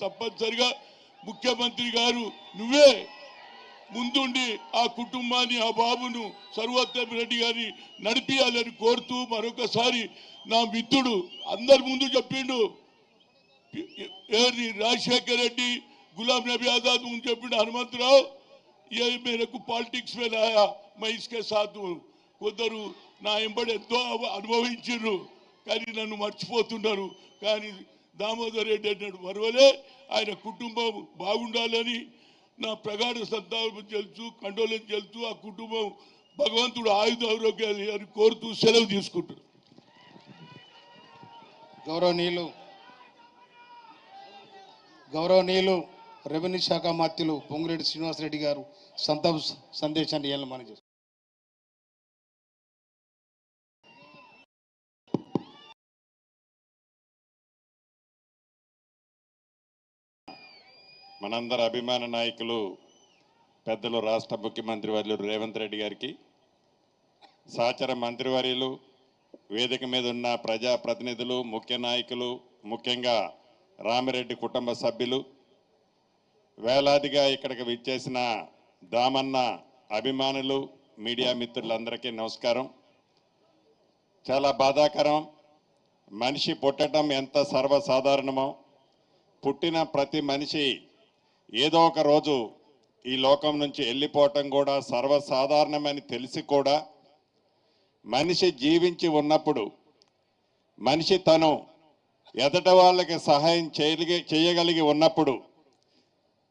తప్పనిసరిగా ముఖ్యమంత్రి గారు నువ్వే ముందుండి ఆ కుటుంబాన్ని ఆ బాబును సర్వోత్తమ రెడ్డి గారిని నడిపియాలని కోరుతూ మరొకసారి నా మిత్రుడు అందరి ముందు చెప్పిండు రాజశేఖర్ రెడ్డి गुलाम नबी आजाद ముందు చెప్పిండు హనుమంతరావు ये मेरे को पॉलिटिक्स में लाया मैं इसके साथ हूँ కొందరు నా ఎంబడి ఎంతో అనుభవించారు కానీ నన్ను మర్చిపోతున్నారు కానీ దామోదర్ రెడ్డి అన్నాడు మరవలే ఆయన కుటుంబం బాగుండాలని నా ప్రగాఢ సంతాపం తెలుసు కండోలెన్స్ తెలుసు ఆ కుటుంబం భగవంతుడు ఆయుధ ఆరోగ్యాలు అని కోరుతూ సెలవు తీసుకుంటారు. గౌరవనీయులు రెవెన్యూ శాఖ మంత్రులు పొంగిరెడ్డి శ్రీనివాసరెడ్డి గారు సంతాప సందేశాన్ని ఇవ్వాలని మనం చేస్తాం. మనందరి అభిమాన నాయకులు పెద్దలు రాష్ట్ర ముఖ్యమంత్రి వర్యులు రేవంత్ రెడ్డి గారికి, సహచర మంత్రివర్యులు, వేదిక మీద ఉన్న ప్రజాప్రతినిధులు, ముఖ్య నాయకులు, ముఖ్యంగా రామిరెడ్డి కుటుంబ సభ్యులు, వేలాదిగా ఇక్కడికి విచ్చేసిన దామన్న అభిమానులు, మీడియా మిత్రులందరికీ నమస్కారం. చాలా బాధాకరం. మనిషి పుట్టడం ఎంత సర్వసాధారణమో, పుట్టిన ప్రతి మనిషి ఏదో ఒక రోజు ఈ లోకం నుంచి వెళ్ళిపోవటం కూడా సర్వసాధారణమని తెలిసి కూడా మనిషి జీవించి ఉన్నప్పుడు, మనిషి తను ఎదట వాళ్ళకి సహాయం చేయగలిగి ఉన్నప్పుడు,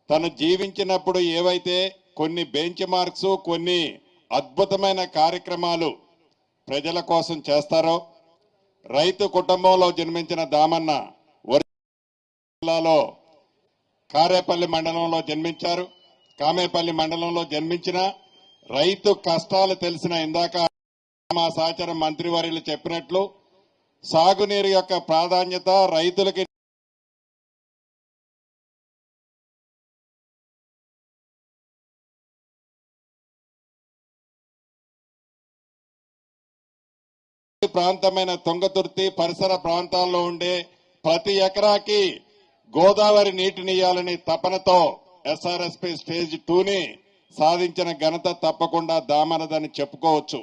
తను జీవించినప్పుడు ఏవైతే కొన్ని బెంచ్ మార్క్స్, కొన్ని అద్భుతమైన కార్యక్రమాలు ప్రజల కోసం చేస్తారో, రైతు కుటుంబంలో జన్మించిన దామన్న జిల్లాలో కారేపల్లి మండలంలో జన్మించారు. కామేపల్లి మండలంలో జన్మించిన రైతు కష్టాలు తెలిసిన ఇందాక మా సహచర మంత్రివర్యులు చెప్పినట్లు సాగునీరు యొక్క ప్రాధాన్యత, రైతులకి ప్రాంతమైన తుంగతుర్తి పరిసర ప్రాంతాల్లో ఉండే ప్రతి ఎకరాకి గోదావరి నీటినియ్యాలని తపనతో ఎస్ఆర్ఎస్పీ స్టేజ్ 2ని సాధించిన ఘనత తప్పకుండా దామనదని చెప్పుకోవచ్చు.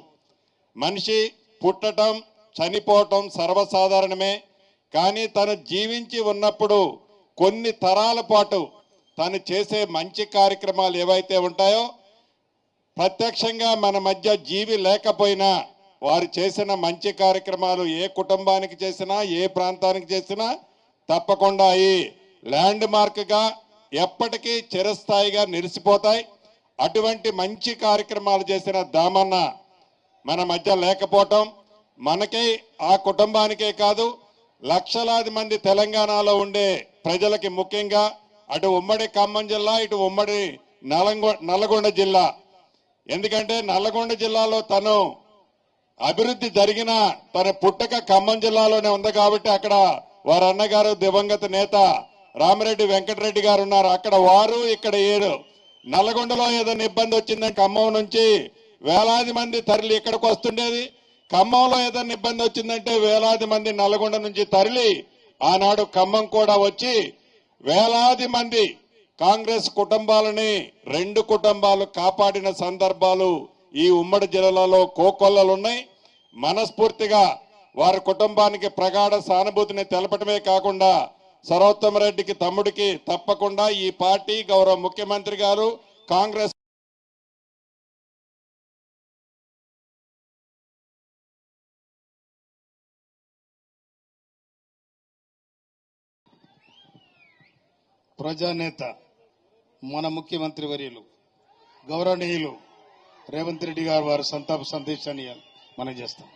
మనిషి పుట్టడం, చనిపోవటం సర్వసాధారణమే. కానీ తను జీవించి ఉన్నప్పుడు కొన్ని తరాల పాటు తను చేసే మంచి కార్యక్రమాలు ఏవైతే ఉంటాయో, ప్రత్యక్షంగా మన మధ్య జీవి లేకపోయినా వారు చేసిన మంచి కార్యక్రమాలు ఏ కుటుంబానికి చేసినా, ఏ ప్రాంతానికి చేసినా తప్పకుండా ఈ ల్యాండ్ మార్క్గా ఎప్పటికీ చిరస్థాయిగా నిలిచిపోతాయి. అటువంటి మంచి కార్యక్రమాలు చేసిన దామన్న మన మధ్య లేకపోవటం మనకే, ఆ కుటుంబానికే కాదు, లక్షలాది మంది తెలంగాణలో ఉండే ప్రజలకి, ముఖ్యంగా అటు ఉమ్మడి ఖమ్మం జిల్లా, ఇటు ఉమ్మడి నల్లగొండ జిల్లా. ఎందుకంటే నల్లగొండ జిల్లాలో తను అభివృద్ధి జరిగిన తన పుట్టక ఖమ్మం జిల్లాలోనే ఉంది కాబట్టి అక్కడ వారి అన్నగారు దివంగత నేత రామిరెడ్డి వెంకటరెడ్డి గారు ఉన్నారు. అక్కడ వారు, ఇక్కడ ఏడు. నల్లగొండలో ఏదైనా ఇబ్బంది వచ్చిందని ఖమ్మం నుంచి వేలాది మంది తరలి ఇక్కడికి వస్తుండేది. ఖమ్మంలో ఏదైనా ఇబ్బంది వచ్చిందంటే వేలాది మంది నల్లగొండ నుంచి తరలి ఆనాడు ఖమ్మం కూడా వచ్చి వేలాది మంది కాంగ్రెస్ కుటుంబాలని, రెండు కుటుంబాలు కాపాడిన సందర్భాలు ఈ ఉమ్మడి జిల్లాలో కోకొల్లలున్నాయి. మనస్ఫూర్తిగా వారి కుటుంబానికి ప్రగాఢ సానుభూతిని తెలపటమే కాకుండా సర్వోత్తమ రెడ్డికి తమ్ముడికి తప్పకుండా ఈ పార్టీ, గౌరవ ముఖ్యమంత్రి గారు, కాంగ్రెస్ ప్రజానేత మన ముఖ్యమంత్రి వర్యులు గౌరవనీయులు రేవంత్ రెడ్డి గారు వారి సంతాప సందేశాన్ని మనం చేస్తాం.